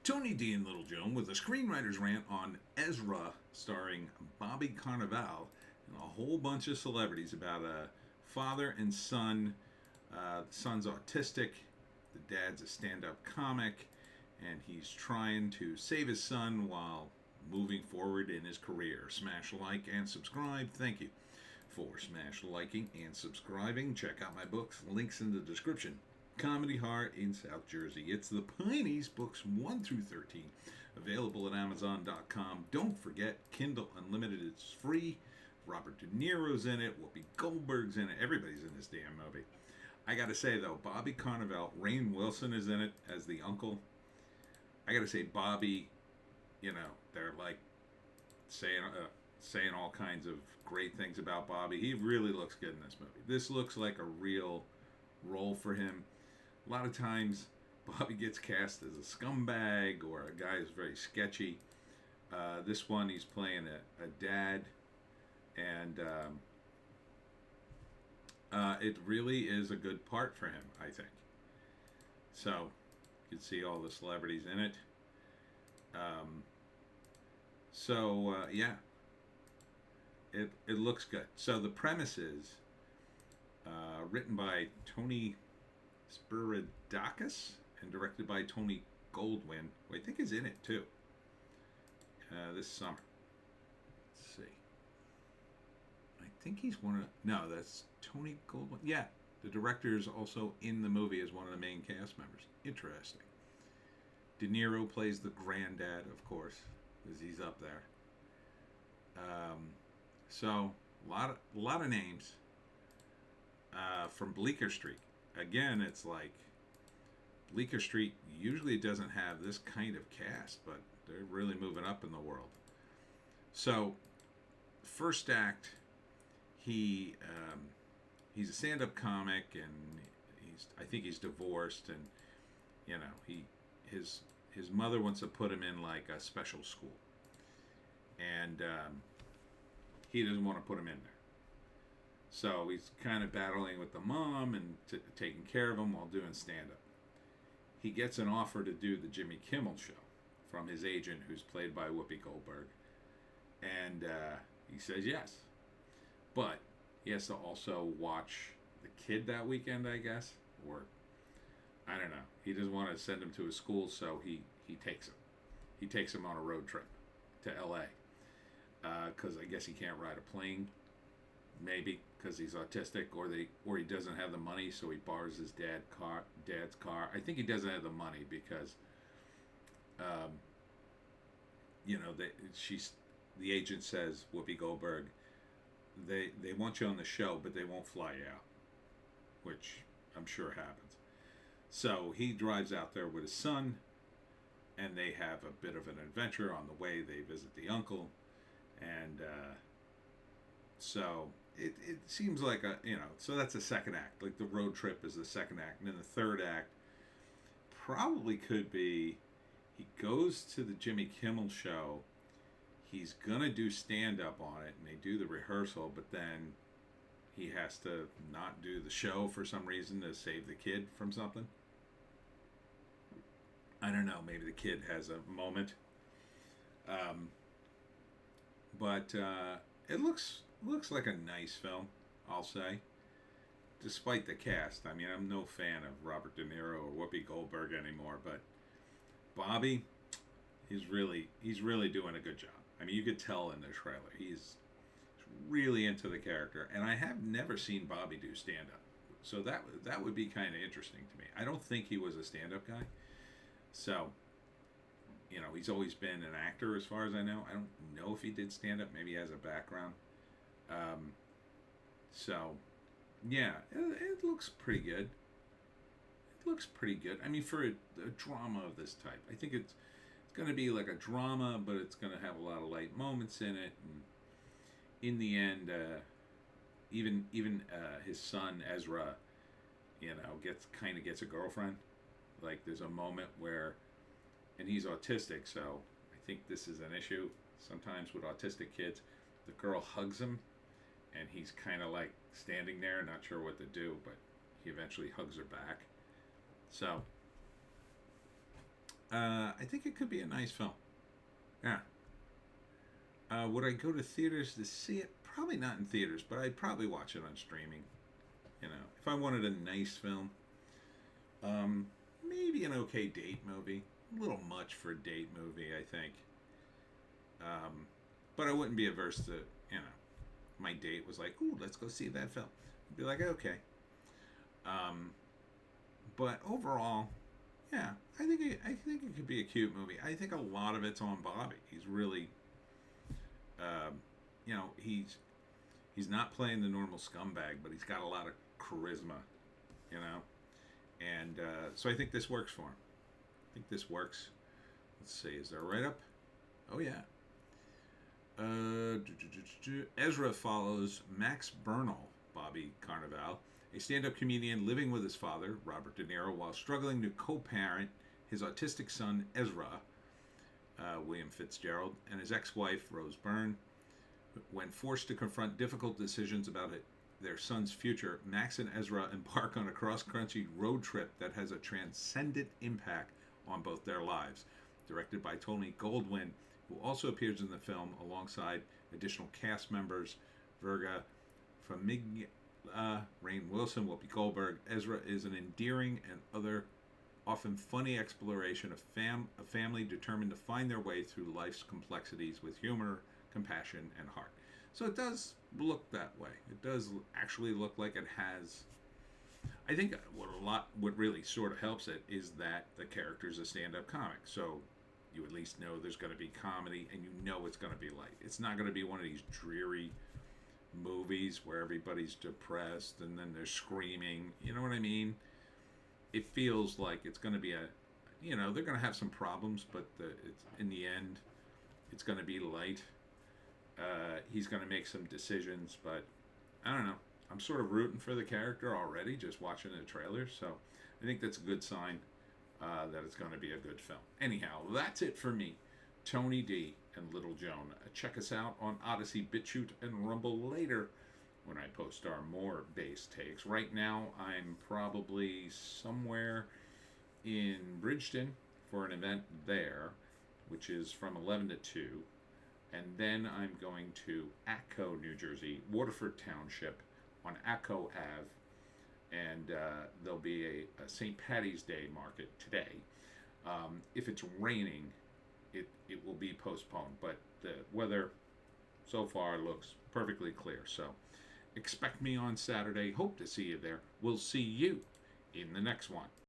Tony D and Little Joan with a screenwriter's rant on Ezra, starring Bobby Cannavale and a whole bunch of celebrities about a father and son. The son's autistic, the dad's a stand up comic, and he's trying to save his son while moving forward in his career. Smash like and subscribe. Thank you for smash liking and subscribing. Check out my books, links in the description. Comedy Heart in South Jersey. It's the Pineys, books 1 through 13, available at Amazon.com. Don't forget, Kindle Unlimited is free. Robert De Niro's in it. Whoopi Goldberg's in it. Everybody's in this damn movie. I gotta say, though, Bobby Cannavale, Rainn Wilson is in it as the uncle. I gotta say, Bobby, they're like saying all kinds of great things about Bobby. He really looks good in this movie. This looks like a real role for him. A lot of times, Bobby gets cast as a scumbag or a guy who's very sketchy. This one, he's playing a dad, and it really is a good part for him, I think. So, you can see all the celebrities in it. Yeah, it looks good. So the premise is written by Tony Spiridakis and directed by Tony Goldwyn, who I think is in it too, this summer. Let's see. I think he's one of... No, that's Tony Goldwyn. Yeah, the director is also in the movie as one of the main cast members. Interesting. De Niro plays the granddad, of course, because he's up there. So, a lot of names from Bleecker Street. Again, it's like Bleecker Street usually doesn't have this kind of cast, but they're really moving up in the world. So, first act, he's a stand-up comic, and I think he's divorced, and his mother wants to put him in like a special school, and he doesn't want to put him in there. So he's kind of battling with the mom and taking care of him while doing stand-up. He gets an offer to do the Jimmy Kimmel show from his agent, who's played by Whoopi Goldberg. And he says yes. But he has to also watch the kid that weekend, I guess. Or, I don't know. He doesn't want to send him to his school, so he takes him. He takes him on a road trip to L.A. Because I guess he can't ride a plane. Maybe because he's autistic, or he doesn't have the money, so he borrows his dad's car. I think he doesn't have the money because, the agent says, Whoopi Goldberg, they want you on the show, but they won't fly you out, which I'm sure happens. So he drives out there with his son, and they have a bit of an adventure on the way. They visit the uncle, and so it seems like so that's the second act. Like the road trip is the second act. And then the third act probably could be he goes to the Jimmy Kimmel show. He's going to do stand-up on it, and they do the rehearsal, but then he has to not do the show for some reason to save the kid from something. I don't know. Maybe the kid has a moment. But it looks like a nice film, I'll say. Despite the cast. I mean, I'm no fan of Robert De Niro or Whoopi Goldberg anymore, but Bobby, he's really doing a good job. I mean, you could tell in the trailer. He's really into the character, and I have never seen Bobby do stand-up. So that would be kind of interesting to me. I don't think he was a stand-up guy. So, he's always been an actor as far as I know. I don't know if he did stand-up. Maybe he has a background. It looks pretty good. It looks pretty good. I mean, for a drama of this type, I think it's going to be like a drama, but it's going to have a lot of light moments in it. And in the end, even his son Ezra, gets a girlfriend. Like there's a moment where, and he's autistic, so I think this is an issue sometimes with autistic kids. The girl hugs him, and he's kind of like standing there, not sure what to do, but he eventually hugs her back. So I think it could be a nice film. Yeah. Would I go to theaters to see it? Probably not in theaters, but I'd probably watch it on streaming. You know, if I wanted a nice film, um, maybe an okay date movie. A little much for a date movie, I think. Um, but I wouldn't be averse to, you know, my date was like, "Ooh, let's go see that film." I'd be like, "Okay." Um, but overall, yeah, I think it could be a cute movie. I think a lot of it's on Bobby. He's really, um, you know, he's not playing the normal scumbag, but he's got a lot of charisma, you know, and so I think this works for him. I think this works. Let's see, is there a write up? Oh yeah. Ezra follows Max Bernal, Bobby Cannavale, a stand-up comedian living with his father, Robert De Niro, while struggling to co-parent his autistic son Ezra, William Fitzgerald, and his ex-wife Rose Byrne. When forced to confront difficult decisions about their son's future, Max and Ezra embark on a cross-country road trip that has a transcendent impact on both their lives. Directed by Tony Goldwyn, who also appears in the film alongside additional cast members Verga Famiglia, Rainn Wilson, Whoopi Goldberg. Ezra is an endearing and other often funny exploration of a family determined to find their way through life's complexities with humor, compassion, and heart. So it does look that way. It does actually look like it has. I think what really sort of helps it is that the character is a stand-up comic. So you at least know there's going to be comedy, and you know it's going to be light. It's not going to be one of these dreary movies where everybody's depressed and then they're screaming. You know what I mean? It feels like it's going to be they're going to have some problems, but it's in the end, it's going to be light. He's going to make some decisions, but I don't know. I'm sort of rooting for the character already just watching the trailer, so I think that's a good sign that it's going to be a good film. Anyhow, that's it for me, Tony D and Little Joan. Check us out on Odysee, Bitchute, and Rumble later when I post our more base takes. Right now, I'm probably somewhere in Bridgeton for an event there, which is from 11 to 2. And then I'm going to Atco, New Jersey, Waterford Township on Atco Ave. And there'll be a St. Patty's Day market today. If it's raining, it will be postponed. But the weather so far looks perfectly clear. So expect me on Saturday. Hope to see you there. We'll see you in the next one.